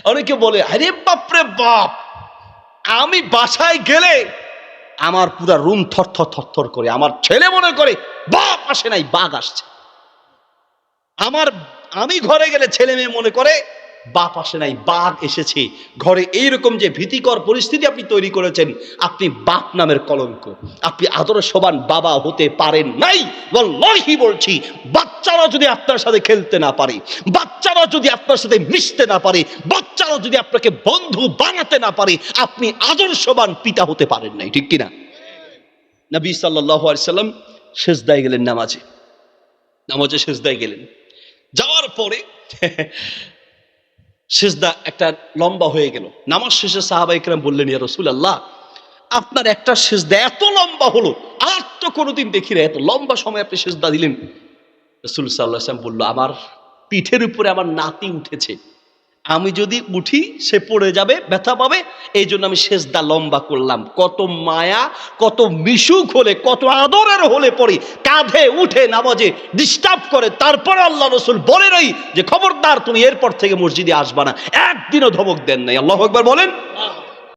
অনেকে বলে আরে বাপরে বাপ, আমি বাসায় গেলে আমার পুরা রুম থরথর থরথর করে, আমার ছেলে মনে করে বাপ আসে নাই, বাঘ আসছে। আমি ঘরে গেলে ছেলে মেয়ে মনে করে বাপ আসে নাই, বাঘ এসেছে ঘরে। এইরকম যে ভীতিকর পরিস্থিতি আপনি তৈরি করেছেন, আপনি বাপ নামের কলঙ্ক, আপনি আদর্শবান বাবা হতে পারেন নাই। ওয়াল্লাহি বলছি, বাচ্চারা যদি আপনার সাথে খেলতে না পারে, বাচ্চারা যদি আপনার সাথে মিশতে না পারে, বাচ্চারা যদি আপনাকে বন্ধু বানাতে না পারে, আপনি আদর্শবান পিতা হতে পারেন নাই, ঠিক কিনা? নবী সাল্লাল্লাহু আলাইহি সাল্লাম সিজদায় গেলেন, নামাজে সিজদায় গেলেন। যাওয়ার পরে সিজদা একটা লম্বা হয়ে গেল। নামাজ শেষে সাহাবায়ে কেরাম বললেন, ইয়া রাসূলুল্লাহ, আপনার একটা সিজদা এত লম্বা হলো, আর তো কোনোদিন দেখি না, এত লম্বা সময় আপনি সিজদা দিলেন। রাসূল সাল্লাল্লাহু আলাইহি ওয়াসাল্লাম বলল, আমার পিঠের উপরে আমার নাতি উঠেছে, আমি যদি উঠি সে পড়ে যাবে, ব্যথা পাবে, এই জন্য আমি সিজদা লম্বা করলাম। কত মায়া, কত মিশুক হলে, কত আদরের হলে পরে কাঁধে উঠে নামাজে ডিস্টার্ব করে, তারপরে আল্লাহ রাসূল বলে নাই যে খবরদার তুমি এরপর থেকে মসজিদে আসবা না, একদিনও ধমক দেন নাই। আল্লাহু আকবার বলেন।